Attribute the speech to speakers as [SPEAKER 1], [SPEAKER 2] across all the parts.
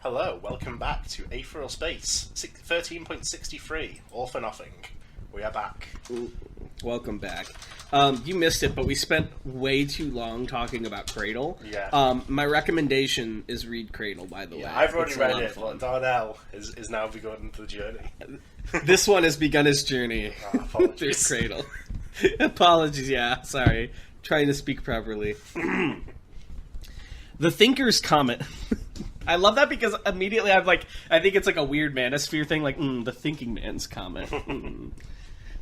[SPEAKER 1] Hello, welcome back to Aetheral Space, 13.63, all for nothing. We are back.
[SPEAKER 2] Welcome back. You missed it, but we spent way too long talking about Cradle.
[SPEAKER 1] Yeah.
[SPEAKER 2] My recommendation is read Cradle, by the way.
[SPEAKER 1] I've already
[SPEAKER 2] It's a
[SPEAKER 1] read
[SPEAKER 2] lot of
[SPEAKER 1] it,
[SPEAKER 2] fun.
[SPEAKER 1] but Darnell is now begun the journey.
[SPEAKER 2] This one has begun his journey
[SPEAKER 1] Apologies.
[SPEAKER 2] through Cradle. Apologies, yeah, sorry. Trying to speak properly. The Thinker's Comet. I love that because immediately I think it's like a weird manosphere thing, like, the Thinking Man's Comet.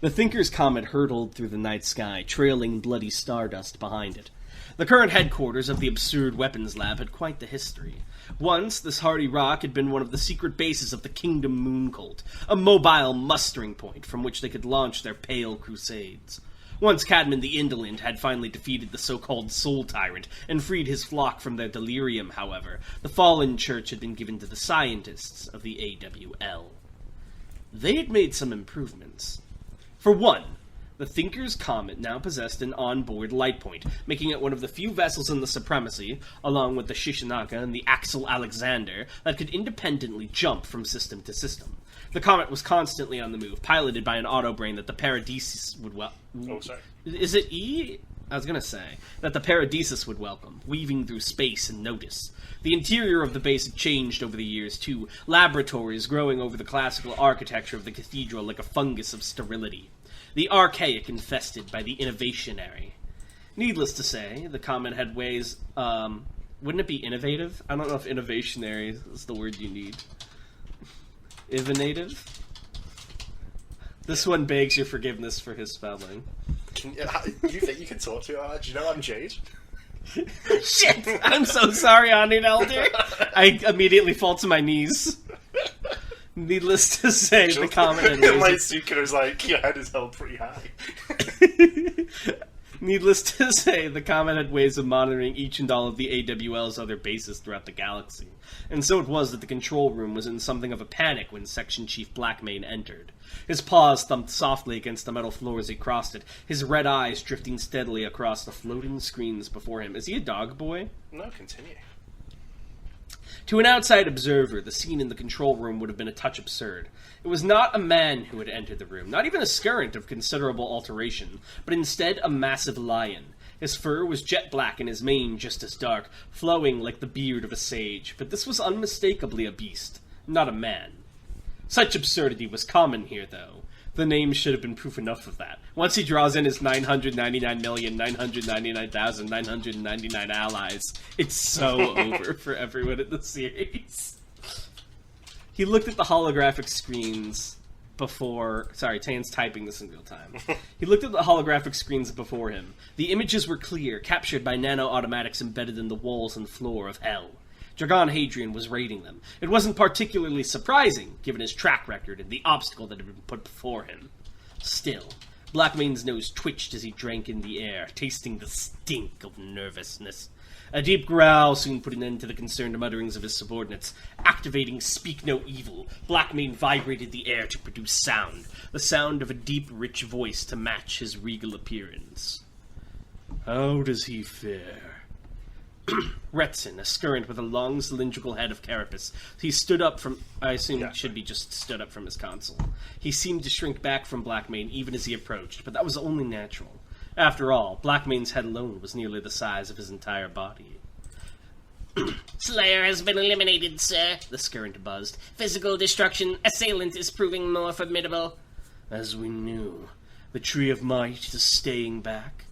[SPEAKER 2] The Thinker's Comet hurtled through the night sky, trailing bloody stardust behind it. The current headquarters of the absurd weapons lab had quite the history. Once, this hardy rock had been one of the secret bases of the Kingdom Moon Cult, a mobile mustering point from which they could launch their pale crusades. Once Cadman the Indolent had finally defeated the so-called Soul Tyrant and freed his flock from their delirium, however, the fallen church had been given to the scientists of the AWL. They had made some improvements. For one, the Thinker's Comet now possessed an onboard light point, making it one of the few vessels in the Supremacy, along with the Shishinaka and the Axel Alexander, that could independently jump from system to system. The Comet was constantly on the move, piloted by an autobrain that the Paradisus would Is it E? I was gonna say. That the Paradisus would welcome, weaving through space and notice. The interior of the base had changed over the years, too, laboratories growing over the classical architecture of the cathedral like a fungus of sterility. The archaic infested by the innovationary. Needless to say, the Comet had ways, wouldn't it be innovative? I don't know if innovationary is the word you need. Ivinative? This one begs your forgiveness for his spelling.
[SPEAKER 1] You think you can talk to her? Do you know I'm Jade?
[SPEAKER 2] Shit! I'm so sorry, Honored Elder. I immediately fall to my knees. Needless to say, the Comet had
[SPEAKER 1] My Suka is like, your head is held pretty high.
[SPEAKER 2] Needless to say, the Comet had ways of monitoring each and all of the AWL's other bases throughout the galaxy. And so it was that the control room was in something of a panic when Section Chief Blackmane entered. His paws thumped softly against the metal floor as he crossed it, his red eyes drifting steadily across the floating screens before him. Is he a dog boy?
[SPEAKER 1] No, continue.
[SPEAKER 2] To an outside observer, the scene in the control room would have been a touch absurd. It was not a man who had entered the room, not even a scurrant of considerable alteration, but instead a massive lion. His fur was jet black and his mane just as dark, flowing like the beard of a sage, but this was unmistakably a beast, not a man. Such absurdity was common here, though. The name should have been proof enough of that. Once he draws in his 999,999,999 allies, it's so over for everyone in the series. He looked at the holographic screens before... Sorry, Tan's typing this in real time. He looked at the holographic screens before him. The images were clear, captured by nano-automatics embedded in the walls and floor of Hell. Dragon Hadrian was raiding them. It wasn't particularly surprising, given his track record and the obstacle that had been put before him. Still, Blackmane's nose twitched as he drank in the air, tasting the stink of nervousness. A deep growl soon put an end to the concerned mutterings of his subordinates. Activating Speak No Evil, Blackmane vibrated the air to produce sound, the sound of a deep, rich voice to match his regal appearance. How does he fare? Retson, a scurrant with a long cylindrical head of carapace. He stood up from... I assume it should be just stood up from his console. He seemed to shrink back from Blackmane even as he approached, but that was only natural. After all, Blackmane's head alone was nearly the size of his entire body.
[SPEAKER 3] Slayer has been eliminated, sir, the scurrant buzzed. Physical destruction. Assailant is proving more formidable.
[SPEAKER 2] As we knew. The Tree of Might is staying back.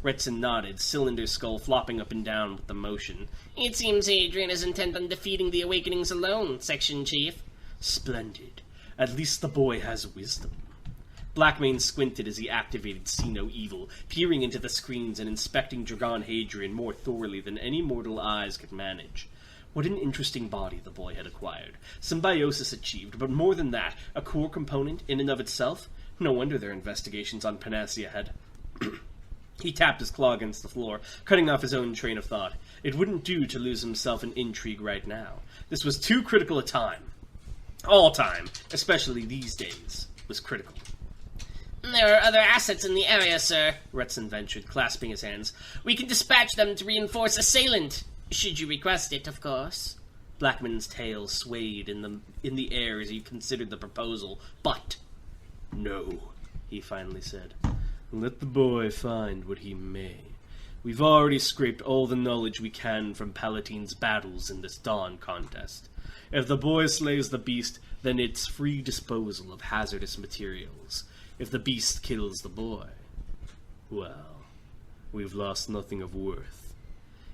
[SPEAKER 2] Retson nodded, cylinder skull flopping up and down with the motion.
[SPEAKER 3] It seems Adrian is intent on defeating the Awakenings alone, Section Chief.
[SPEAKER 2] Splendid. At least the boy has wisdom. Blackmane squinted as he activated See No Evil, peering into the screens and inspecting Dragon Hadrian more thoroughly than any mortal eyes could manage. What an interesting body the boy had acquired. Symbiosis achieved, but more than that, a core component in and of itself? No wonder their investigations on Panacea had... He tapped his claw against the floor, cutting off his own train of thought. It wouldn't do to lose himself in intrigue right now. This was too critical a time. All time, especially these days, was critical.
[SPEAKER 3] There are other assets in the area, sir, Retson ventured, clasping his hands. We can dispatch them to reinforce Assailant, should you request it, of course.
[SPEAKER 2] Blackman's tail swayed in the air as he considered the proposal. But, no, he finally said. Let the boy find what he may. We've already scraped all the knowledge we can from Palatine's battles in this Dawn contest. If the boy slays the beast, then it's free disposal of hazardous materials. If the beast kills the boy, well, we've lost nothing of worth.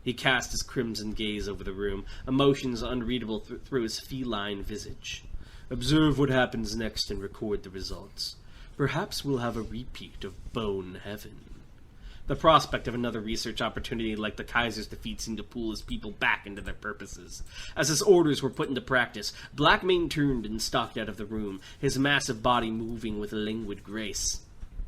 [SPEAKER 2] He cast his crimson gaze over the room, emotions unreadable through his feline visage. Observe what happens next and record the results. Perhaps we'll have a repeat of Bone Heaven. The prospect of another research opportunity like the Kaiser's defeat seemed to pull his people back into their purposes. As his orders were put into practice, Blackmane turned and stalked out of the room, his massive body moving with languid grace.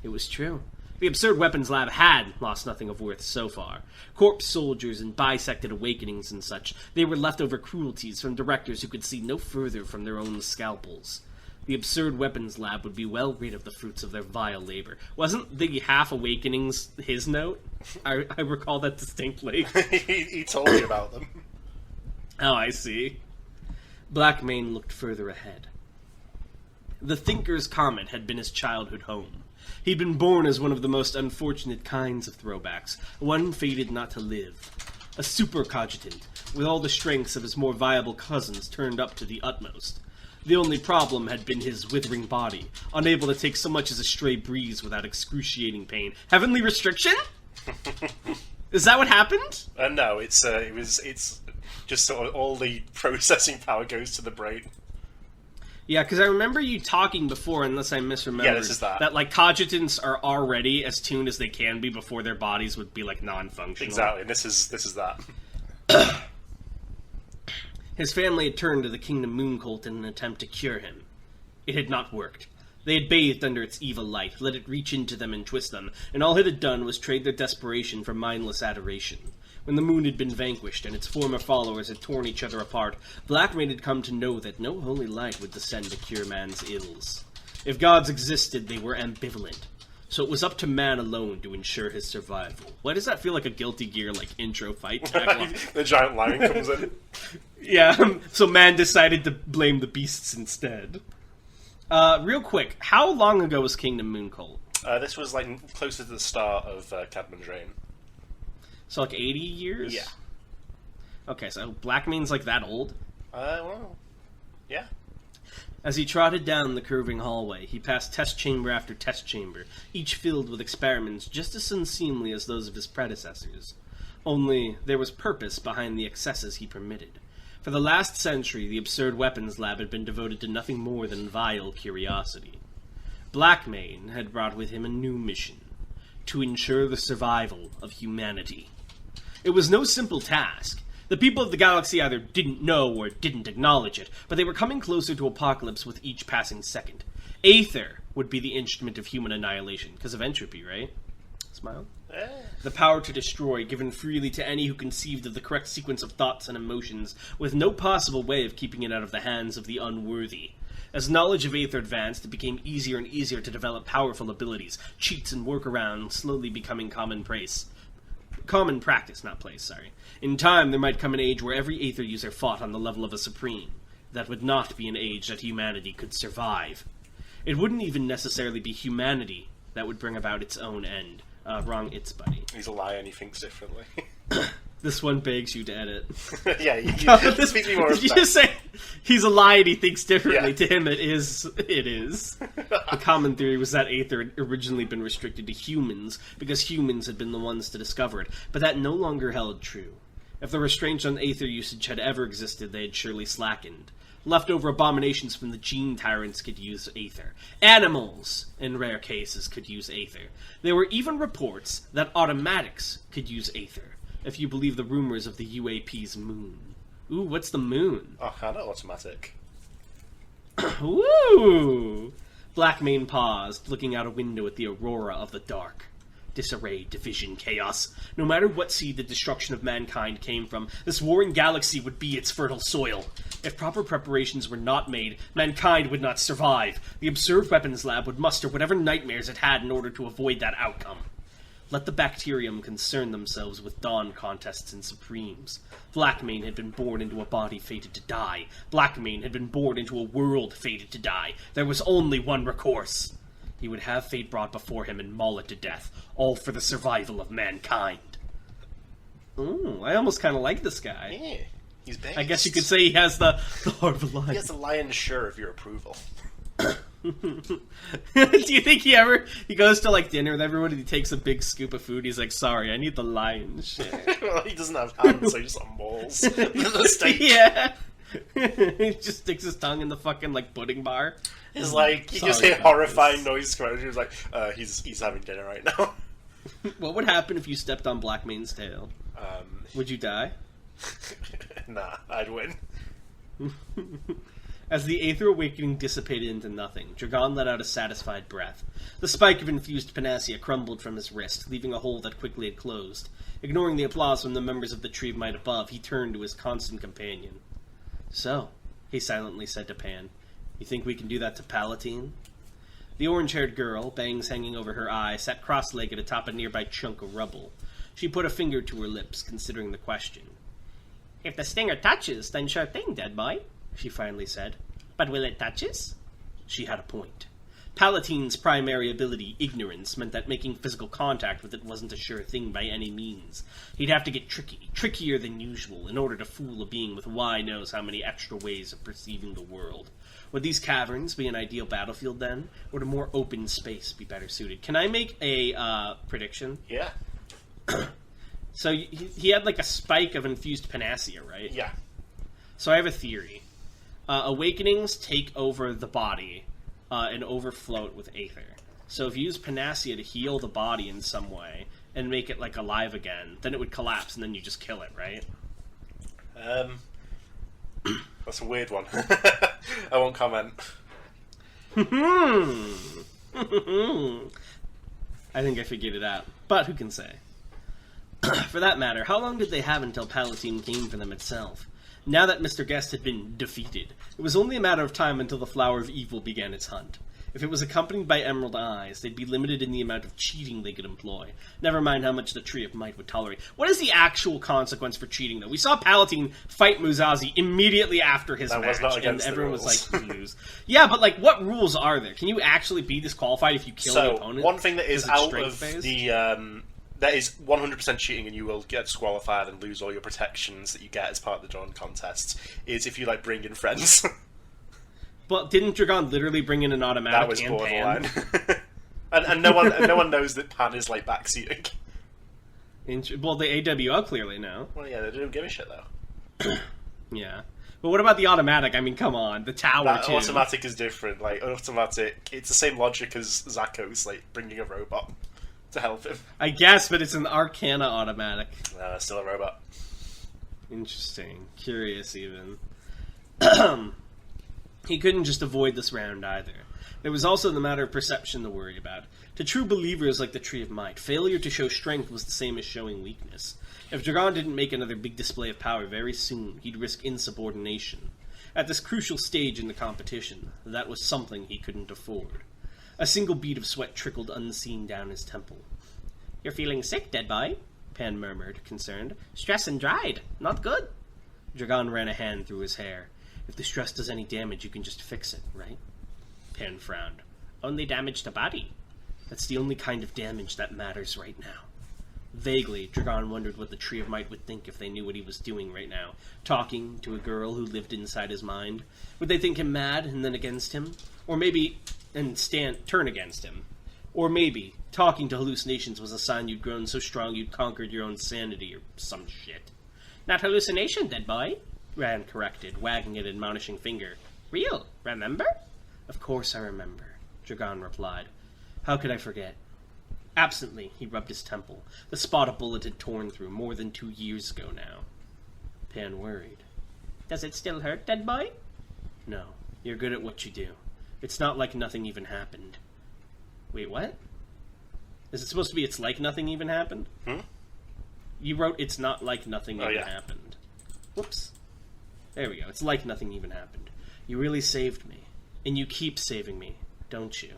[SPEAKER 2] It was true. The Absurd Weapons Lab had lost nothing of worth so far. Corpse soldiers and bisected awakenings and such, they were leftover cruelties from directors who could see no further from their own scalpels. The Absurd Weapons Lab would be well rid of the fruits of their vile labor. Wasn't the half awakenings his note? I recall that distinctly.
[SPEAKER 1] he told me about them.
[SPEAKER 2] Oh, I see. Blackmane looked further ahead. The Thinker's Comet had been his childhood home. He'd been born as one of the most unfortunate kinds of throwbacks, one fated not to live. A supercogitant, with all the strengths of his more viable cousins turned up to the utmost. The only problem had been his withering body, unable to take so much as a stray breeze without excruciating pain. Heavenly restriction? Is that what happened?
[SPEAKER 1] No, it's just sort of all the processing power goes to the brain.
[SPEAKER 2] Yeah, because I remember you talking before, unless I misremembered,
[SPEAKER 1] Yeah, this is that.
[SPEAKER 2] like, cogitants are already as tuned as they can be before their bodies would be, like, non-functional.
[SPEAKER 1] Exactly, and this is that.
[SPEAKER 2] His family had turned to the Kingdom Mooncult in an attempt to cure him. It had not worked. They had bathed under its evil light, let it reach into them and twist them, and all it had done was trade their desperation for mindless adoration. When the moon had been vanquished and its former followers had torn each other apart, Blackmane had come to know that no holy light would descend to cure man's ills. If gods existed, they were ambivalent. So it was up to man alone to ensure his survival. Why does that feel like a Guilty Gear, like, intro fight tagline?
[SPEAKER 1] The giant lion comes in.
[SPEAKER 2] Yeah, so man decided to blame the beasts instead. Real quick, how long ago was Kingdom Mooncult?
[SPEAKER 1] This was, like, closer to the start of Cadman Drain.
[SPEAKER 2] So, like, 80 years?
[SPEAKER 1] Yeah.
[SPEAKER 2] Okay, so Blackmane's, like, that old?
[SPEAKER 1] Well, yeah.
[SPEAKER 2] As he trotted down the curving hallway, he passed test chamber after test chamber, each filled with experiments just as unseemly as those of his predecessors. Only, there was purpose behind the excesses he permitted. For the last century, the Absurd Weapons Lab had been devoted to nothing more than vile curiosity. Blackmane had brought with him a new mission, to ensure the survival of humanity. It was no simple task. The people of the galaxy either didn't know or didn't acknowledge it, but they were coming closer to apocalypse with each passing second. Aether would be the instrument of human annihilation, because of entropy, right? Smile. The power to destroy, given freely to any who conceived of the correct sequence of thoughts and emotions, with no possible way of keeping it out of the hands of the unworthy. As knowledge of Aether advanced, it became easier and easier to develop powerful abilities, cheats and workarounds slowly becoming commonplace. Common practice, not place, sorry. In time, there might come an age where every Aether user fought on the level of a Supreme. That would not be an age that humanity could survive. It wouldn't even necessarily be humanity that would bring about its own end. Wrong, it's buddy.
[SPEAKER 1] He's a liar and he thinks differently.
[SPEAKER 2] This one begs you to edit.
[SPEAKER 1] Yeah, you
[SPEAKER 2] This,
[SPEAKER 1] speak me more of
[SPEAKER 2] you
[SPEAKER 1] that.
[SPEAKER 2] just say he's a lie and he thinks differently.
[SPEAKER 1] Yeah.
[SPEAKER 2] To him, it is. The common theory was that Aether had originally been restricted to humans because humans had been the ones to discover it, but that no longer held true. If the restraints on Aether usage had ever existed, they had surely slackened. Leftover abominations from the gene tyrants could use Aether. Animals, in rare cases, could use Aether. There were even reports that automatics could use Aether, if you believe the rumors of the UAP's moon. Ooh, what's the moon?
[SPEAKER 1] Oh, I know automatic.
[SPEAKER 2] Ooh! Blackmane paused, looking out a window at the aurora of the dark. Disarray, division, chaos. No matter what seed the destruction of mankind came from, this warring galaxy would be its fertile soil. If proper preparations were not made, mankind would not survive. The Absurd Weapons Lab would muster whatever nightmares it had in order to avoid that outcome. Let the bacterium concern themselves with dawn contests and supremes. Blackmane had been born into a body fated to die. Blackmane had been born into a world fated to die. There was only one recourse. He would have fate brought before him and maul it to death, all for the survival of mankind. Ooh, I almost kind of like this guy.
[SPEAKER 1] Yeah, he's based.
[SPEAKER 2] I guess you could say he has the heart of a lion.
[SPEAKER 1] He has the lion's share of your approval.
[SPEAKER 2] Do you think he goes to like dinner with everyone and he takes a big scoop of food? He's like, sorry, I need the lion's share.
[SPEAKER 1] Well, he doesn't have hands, so he just mauls the steak.
[SPEAKER 2] Yeah. He just sticks his tongue in the fucking like pudding bar.
[SPEAKER 1] It's like, you just
[SPEAKER 2] Sorry
[SPEAKER 1] hear
[SPEAKER 2] about
[SPEAKER 1] horrifying noise come out, and he was like, he's having dinner right now.
[SPEAKER 2] What would happen if you stepped on Blackmane's tail? Would you die?
[SPEAKER 1] Nah, I'd win.
[SPEAKER 2] As the Aether Awakening dissipated into nothing, Dragon let out a satisfied breath. The spike of infused panacea crumbled from his wrist, leaving a hole that quickly had closed. Ignoring the applause from the members of the Tree of Might above, he turned to his constant companion. So, he silently said to Pan, you think we can do that to Palatine? The orange-haired girl, bangs hanging over her eye, sat cross-legged atop a nearby chunk of rubble. She put a finger to her lips, considering the question.
[SPEAKER 3] If the stinger touches, then sure thing, dead boy, she finally said. But will it touch us?
[SPEAKER 2] She had a point. Palatine's primary ability, ignorance, meant that making physical contact with it wasn't a sure thing by any means. He'd have to get trickier than usual, in order to fool a being with why knows how many extra ways of perceiving the world. Would these caverns be an ideal battlefield then? Or would a more open space be better suited? Can I make a prediction?
[SPEAKER 1] Yeah.
[SPEAKER 2] So he had like a spike of infused panacea, right?
[SPEAKER 1] Yeah.
[SPEAKER 2] So I have a theory. Awakenings take over the body and overflow it with Aether. So if you use panacea to heal the body in some way and make it like alive again, then it would collapse and then you just kill it, right?
[SPEAKER 1] That's a weird one. I won't comment.
[SPEAKER 2] I think I figured it out, but who can say? For that matter, how long did they have until Palatine came for them itself? Now that Mr. Guest had been defeated, it was only a matter of time until the Flower of Evil began its hunt. If it was accompanied by emerald eyes, they'd be limited in the amount of cheating they could employ. Never mind how much the Tree of Might would tolerate. What is the actual consequence for cheating, though? We saw Palatine fight Muzazi immediately after his match,
[SPEAKER 1] was not
[SPEAKER 2] and
[SPEAKER 1] against the
[SPEAKER 2] everyone was
[SPEAKER 1] rules.
[SPEAKER 2] like, lose. Yeah, but like, what rules are there? Can you actually be disqualified if you kill the opponent?
[SPEAKER 1] One thing that is
[SPEAKER 2] it
[SPEAKER 1] out
[SPEAKER 2] strength
[SPEAKER 1] of
[SPEAKER 2] based?
[SPEAKER 1] the... that is 100% cheating, and you will get disqualified and lose all your protections that you get as part of the Dawn contests, is if you, like, bring in friends.
[SPEAKER 2] But didn't Dragon literally bring in an automatic
[SPEAKER 1] That was
[SPEAKER 2] and
[SPEAKER 1] borderline.
[SPEAKER 2] Pan?
[SPEAKER 1] and no one knows that Pan is, like, backseating.
[SPEAKER 2] Well, the AWL clearly know.
[SPEAKER 1] Well, yeah, they don't give a shit, though.
[SPEAKER 2] Yeah. But what about the automatic? I mean, come on. The tower,
[SPEAKER 1] That
[SPEAKER 2] too.
[SPEAKER 1] automatic is different. Like, automatic, it's the same logic as Zako's, like, bringing a robot to help him.
[SPEAKER 2] I guess, but it's an Arcana automatic.
[SPEAKER 1] Still a robot.
[SPEAKER 2] Interesting. Curious, even. He couldn't just avoid this round, either. There was also the matter of perception to worry about. To true believers like the Tree of Might, failure to show strength was the same as showing weakness. If Dragon didn't make another big display of power very soon, he'd risk insubordination. At this crucial stage in the competition, that was something he couldn't afford. A single bead of sweat trickled unseen down his temple.
[SPEAKER 3] You're feeling sick, dead boy,
[SPEAKER 2] Pan murmured, concerned.
[SPEAKER 3] Stress and dried. Not good.
[SPEAKER 2] Dragon ran a hand through his hair. If the stress does any damage, you can just fix it, right? Pan frowned.
[SPEAKER 3] Only damage to body.
[SPEAKER 2] That's the only kind of damage that matters right now. Vaguely, Dragon wondered what the Tree of Might would think if they knew what he was doing right now. Talking to a girl who lived inside his mind. Would they think him mad and then against him? Or maybe... turn against him. Or maybe, talking to hallucinations was a sign you'd grown so strong you'd conquered your own sanity or some shit.
[SPEAKER 3] Not hallucination, dead boy,
[SPEAKER 2] Rand corrected, wagging an admonishing finger.
[SPEAKER 3] Real, remember?
[SPEAKER 2] Of course I remember, Dragon replied. How could I forget? Absently, he rubbed his temple. The spot a bullet had torn through more than 2 years ago now. Pan worried.
[SPEAKER 3] Does it still hurt, dead boy?
[SPEAKER 2] No, you're good at what you do. It's not like nothing even happened. Wait, what? Is it supposed to be it's like nothing even happened? You wrote it's not like nothing even happened. Whoops. There we go. It's like nothing even happened. You really saved me. And you keep saving me, don't you?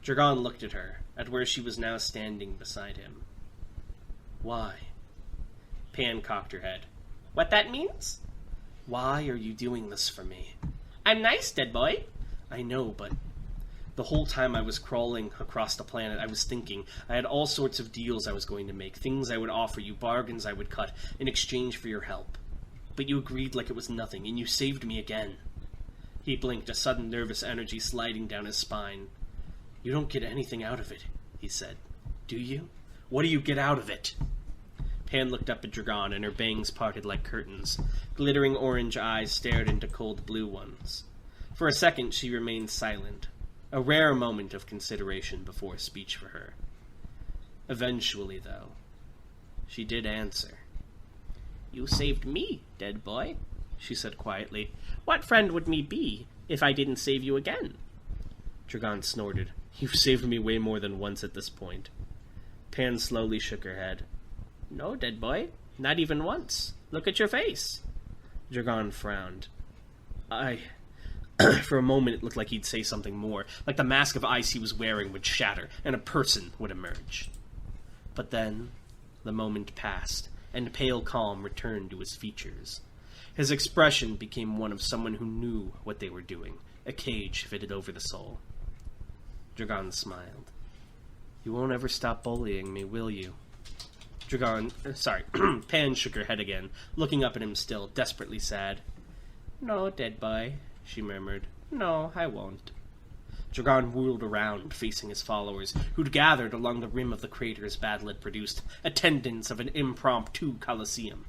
[SPEAKER 2] Dragon looked at her, at where she was now standing beside him. Why? Pan cocked her head.
[SPEAKER 3] What that means?
[SPEAKER 2] Why are you doing this for me?
[SPEAKER 3] I'm nice, dead boy.
[SPEAKER 2] I know, but the whole time I was crawling across the planet, I was thinking. I had all sorts of deals I was going to make, things I would offer you, bargains I would cut, in exchange for your help. But you agreed like it was nothing, and you saved me again. He blinked, a sudden nervous energy sliding down his spine. You don't get anything out of it, he said. Do you? What do you get out of it? Pan looked up at Dragon, and her bangs parted like curtains. Glittering orange eyes stared into cold blue ones. For a second she remained silent, a rare moment of consideration before speech for her. Eventually, though, she did answer.
[SPEAKER 3] You saved me, dead boy, she said quietly. What friend would me be if I didn't save you again?
[SPEAKER 2] Dragon snorted. You've saved me way more than once at this point. Pan slowly shook her head.
[SPEAKER 3] No, dead boy, not even once. Look at your face.
[SPEAKER 2] Dragon frowned. For a moment it looked like he'd say something more, like the mask of ice he was wearing would shatter, and a person would emerge. But then the moment passed, and pale calm returned to his features. His expression became one of someone who knew what they were doing, a cage fitted over the soul. Dragon smiled. You won't ever stop bullying me, will you? Pan shook her head again, looking up at him still, desperately sad.
[SPEAKER 3] No, dead boy, she murmured. No, I won't.
[SPEAKER 2] Dragon whirled around, facing his followers, who'd gathered along the rim of the crater his battle had produced, attendants of an impromptu coliseum.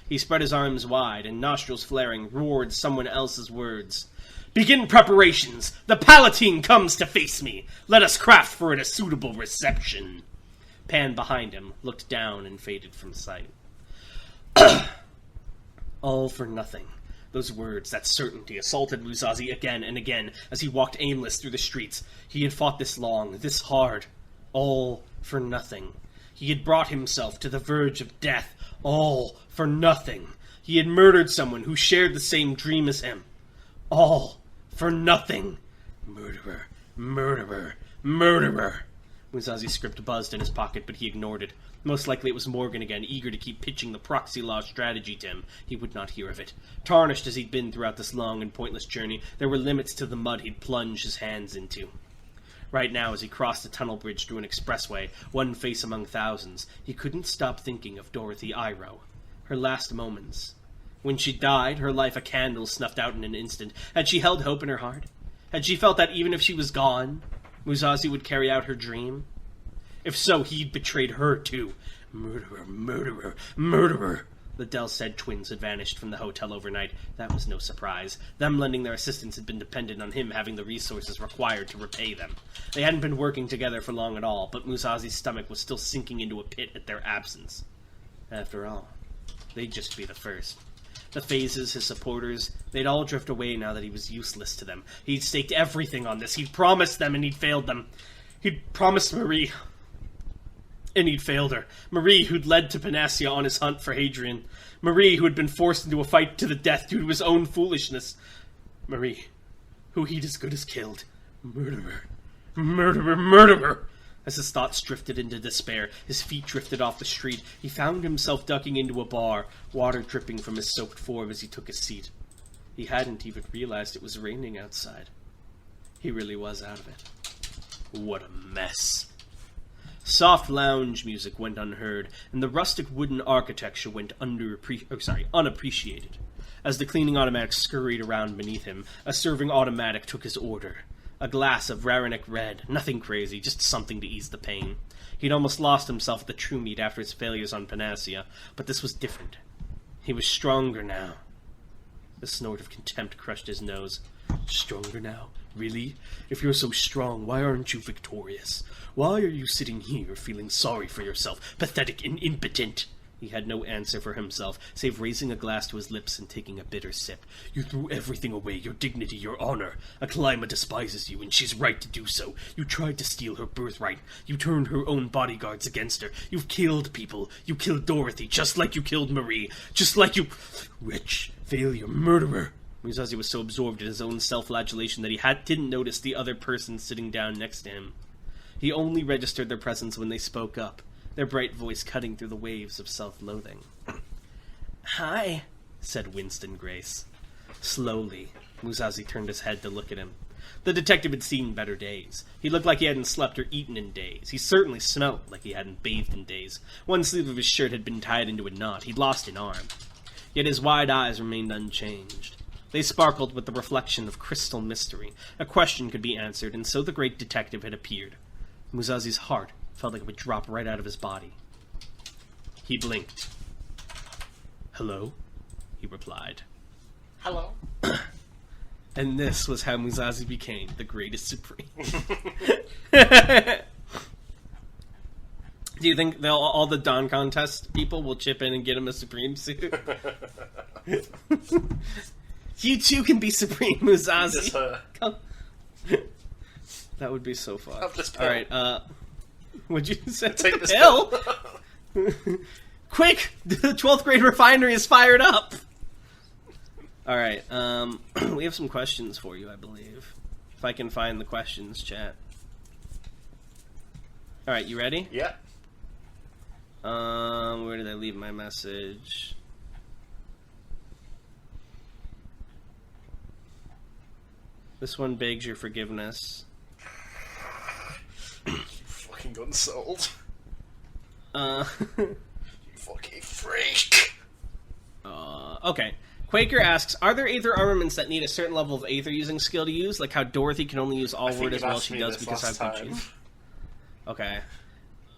[SPEAKER 2] He spread his arms wide, and nostrils flaring, roared someone else's words. Begin preparations! The Palatine comes to face me! Let us craft for it a suitable reception! Pan behind him looked down and faded from sight. All for nothing. Those words, that certainty, assaulted Musashi again and again as he walked aimless through the streets. He had fought this long, this hard. All for nothing. He had brought himself to the verge of death. All for nothing. He had murdered someone who shared the same dream as him. All for nothing. Murderer, murderer, murderer. Musashi's script buzzed in his pocket, but he ignored it. Most likely it was Morgan again, eager to keep pitching the proxy law strategy to him. He would not hear of it. Tarnished as he'd been throughout this long and pointless journey, there were limits to the mud he'd plunged his hands into. Right now, as he crossed a tunnel bridge through an expressway, one face among thousands, he couldn't stop thinking of Dorothy Iroh. Her last moments. When she died, her life a candle snuffed out in an instant. Had she held hope in her heart? Had she felt that even if she was gone, Musashi would carry out her dream? If so, he'd betrayed her too. Murderer, murderer, murderer. The Delstead twins had vanished from the hotel overnight. That was no surprise. Them lending their assistance had been dependent on him having the resources required to repay them. They hadn't been working together for long at all, but Musashi's stomach was still sinking into a pit at their absence. After all, they'd just be the first. The Phases, his supporters, they'd all drift away now that he was useless to them. He'd staked everything on this. He'd promised them, and he'd failed them. He'd promised Marie, and he'd failed her. Marie, who'd led to Panacea on his hunt for Hadrian. Marie, who had been forced into a fight to the death due to his own foolishness. Marie, who he'd as good as killed. Murderer, murderer, murderer! As his thoughts drifted into despair, his feet drifted off the street. He found himself ducking into a bar, water dripping from his soaked form as he took his seat. He hadn't even realized it was raining outside. He really was out of it. What a mess. Soft lounge music went unheard, and the rustic wooden architecture went unappreciated. As the cleaning automatic scurried around beneath him, a serving automatic took his order. A glass of Rarenic Red, nothing crazy, just something to ease the pain. He'd almost lost himself at the true meat after his failures on Panacea, but this was different. He was stronger now. A snort of contempt crushed his nose. Stronger now? Really? If you're so strong, why aren't you victorious? Why are you sitting here feeling sorry for yourself, pathetic and impotent? He had no answer for himself, save raising a glass to his lips and taking a bitter sip. You threw everything away, your dignity, your honor. Aklaima despises you, and she's right to do so. You tried to steal her birthright. You turned her own bodyguards against her. You've killed people. You killed Dorothy, just like you killed Marie. Just like you... Wretch, failure, murderer. Musashi was so absorbed in his own self-flagellation that he didn't notice the other person sitting down next to him. He only registered their presence when they spoke up, their bright voice cutting through the waves of self-loathing. "Hi," said Winston Grace. Slowly, Musashi turned his head to look at him. The detective had seen better days. He looked like he hadn't slept or eaten in days. He certainly smelled like he hadn't bathed in days. One sleeve of his shirt had been tied into a knot. He'd lost an arm. Yet his wide eyes remained unchanged. They sparkled with the reflection of crystal mystery. A question could be answered, and so the great detective had appeared. Musashi's heart felt like it would drop right out of his body. He blinked. "Hello?" he replied.
[SPEAKER 1] Hello.
[SPEAKER 2] And this was how Musashi became the greatest Supreme. Do you think all the Dawn Contest people will chip in and get him a Supreme suit? You too can be Supreme, Musashi. Come. That would be so fun. Alright, would you say
[SPEAKER 1] Take this
[SPEAKER 2] pill? Quick! The 12th grade refinery is fired up! Alright, we have some questions for you, I believe. If I can find the questions, chat. Alright, you ready?
[SPEAKER 1] Yeah.
[SPEAKER 2] Where did I leave my message? This one begs your forgiveness.
[SPEAKER 1] You fucking unsold.
[SPEAKER 2] You
[SPEAKER 1] fucking freak.
[SPEAKER 2] Okay. Quaker asks, are there Aether armaments that need a certain level of Aether using skill to use? Like how Dorothy can only use all word as well as she does because of how good she... Okay.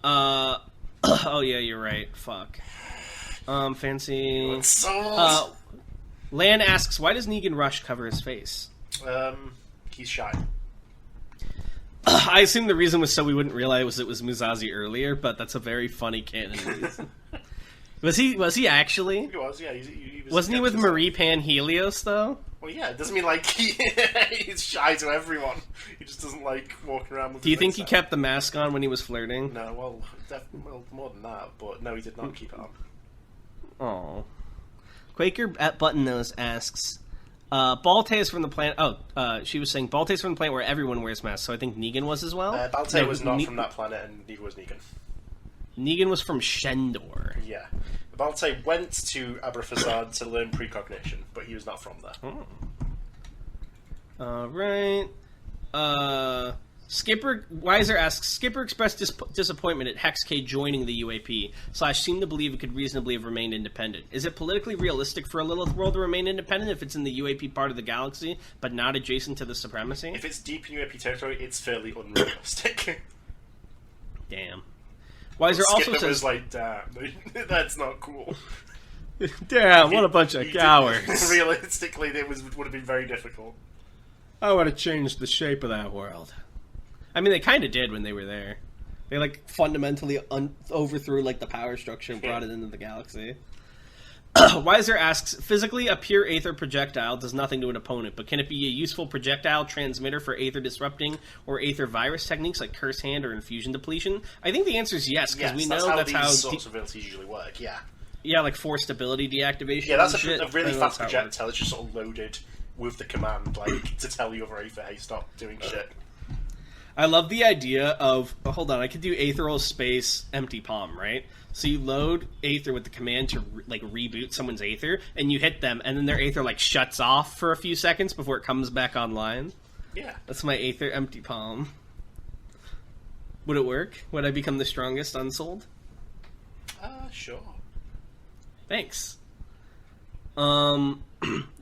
[SPEAKER 2] Oh yeah, you're right. Fuck. Fancy... Lan asks, why does Negan Rush cover his face?
[SPEAKER 1] He's shy.
[SPEAKER 2] I assume the reason was so we wouldn't realize it was Musashi earlier, but that's a very funny canon reason. Was he actually?
[SPEAKER 1] He was, yeah. He
[SPEAKER 2] Wasn't he with Marie Panhelios, though?
[SPEAKER 1] Well, yeah, it doesn't mean like he's shy to everyone. He just doesn't like walking around with
[SPEAKER 2] Do you think he kept the mask on when he was flirting?
[SPEAKER 1] No, well, more than that, but no, he did not keep it on.
[SPEAKER 2] Oh. Quaker at Buttonnose asks, Balte's from the planet... she was saying Balte's from the planet where everyone wears masks, so I think Negan was as well?
[SPEAKER 1] Balte was not from that planet, and neither was Negan.
[SPEAKER 2] Negan was from Shendor.
[SPEAKER 1] Yeah. Balte went to Aberfazad to learn precognition, but he was not from there.
[SPEAKER 2] Alright. Skipper Weiser asks, Skipper expressed disappointment at Hex K joining the UAP, / seemed to believe it could reasonably have remained independent. Is it politically realistic for a Lilith world to remain independent if it's in the UAP part of the galaxy, but not adjacent to the supremacy?
[SPEAKER 1] If it's deep in UAP territory, it's fairly unrealistic.
[SPEAKER 2] Damn. Weiser also says...
[SPEAKER 1] was like, damn, that's not cool.
[SPEAKER 2] Damn, what a bunch of cowards.
[SPEAKER 1] Realistically, it would have been very difficult.
[SPEAKER 2] I would have changed the shape of that world. I mean, they kind of did when they were there. They, like, fundamentally overthrew, like, the power structure and brought it into the galaxy. Weiser asks, physically, a pure Aether projectile does nothing to an opponent, but can it be a useful projectile transmitter for Aether disrupting or Aether virus techniques like Curse Hand or Infusion Depletion? I think the answer is yes, because we know that's how
[SPEAKER 1] these sorts of abilities usually work, yeah.
[SPEAKER 2] Yeah, like force stability deactivation.
[SPEAKER 1] Yeah, that's a really fast projectile. It's just sort of loaded with the command, like, to tell the other Aether, hey, stop doing shit.
[SPEAKER 2] I love the idea of... Oh, hold on, I could do Aetheral Space Empty Palm, right? So you load Aether with the command to, like, reboot someone's Aether, and you hit them, and then their Aether, like, shuts off for a few seconds before it comes back online.
[SPEAKER 1] Yeah.
[SPEAKER 2] That's my Aether Empty Palm. Would it work? Would I become the strongest unsold?
[SPEAKER 1] Sure.
[SPEAKER 2] Thanks. Lan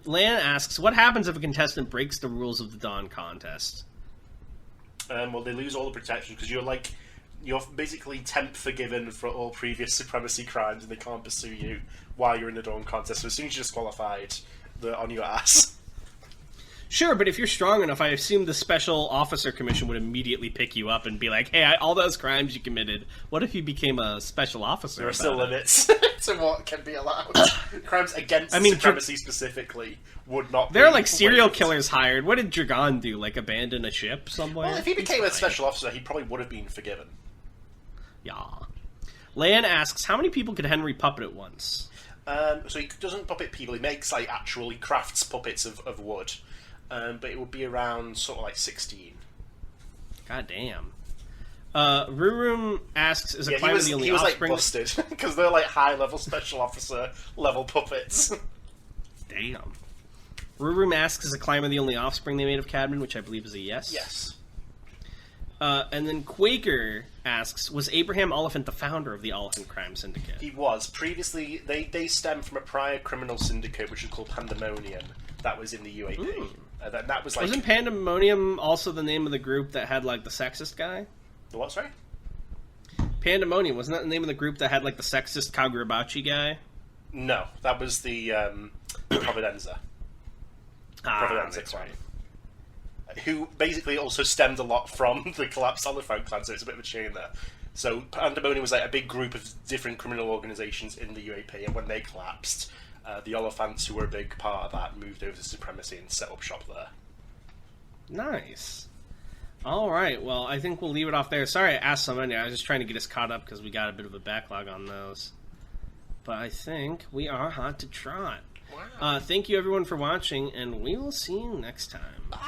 [SPEAKER 2] asks, what happens if a contestant breaks the rules of the Dawn contest?
[SPEAKER 1] Well, they lose all the protection, because you're basically temp forgiven for all previous supremacy crimes, and they can't pursue you while you're in the Dawn contest. So as soon as you're disqualified, they're on your ass.
[SPEAKER 2] Sure, but if you're strong enough, I assume the Special Officer Commission would immediately pick you up and be like, hey, all those crimes you committed, what if you became a Special Officer?
[SPEAKER 1] There are still limits to what can be allowed. Crimes against supremacy specifically would not be...
[SPEAKER 2] There are, like, serial killers hired. What did Dragon do? Like, abandon a ship somewhere?
[SPEAKER 1] Well, if he became a Special Officer, he probably would have been forgiven.
[SPEAKER 2] Yeah. Lan asks, how many people could Henry puppet at once?
[SPEAKER 1] So he doesn't puppet people, he makes, like, he crafts puppets of wood. But it would be around sort of like 16.
[SPEAKER 2] God damn. Rurum asks, is a climber the only
[SPEAKER 1] he was
[SPEAKER 2] offspring?
[SPEAKER 1] like busted because they're like high-level special officer level puppets.
[SPEAKER 2] Damn. Rurum asks, is a climber the only offspring they made of Cadman, which I believe is a yes.
[SPEAKER 1] Yes.
[SPEAKER 2] And then Quaker asks, was Abraham Oliphant the founder of the Oliphant Crime Syndicate?
[SPEAKER 1] He was. Previously, they stem from a prior criminal syndicate which was called Pandemonium. That was in the UAP. That was like...
[SPEAKER 2] Wasn't Pandemonium also the name of the group that had, like, the sexist guy?
[SPEAKER 1] The what, sorry?
[SPEAKER 2] Pandemonium, wasn't that the name of the group that had, like, the sexist Kagurabachi guy?
[SPEAKER 1] No, that was the Providenza. Providenza
[SPEAKER 2] that's
[SPEAKER 1] clan.
[SPEAKER 2] right.
[SPEAKER 1] Who basically also stemmed a lot from the collapsed Oliphant clan, so it's a bit of a chain there. So Pandemonium was like a big group of different criminal organisations in the UAP, and when they collapsed, the Oliphants, who were a big part of that, moved over to Supremacy and set up shop there.
[SPEAKER 2] Nice. All right, well, I think we'll leave it off there. Sorry I asked so many. I was just trying to get us caught up because we got a bit of a backlog on those. But I think we are hot to trot.
[SPEAKER 1] Wow.
[SPEAKER 2] Thank you, everyone, for watching, and we will see you next time.
[SPEAKER 1] Bye.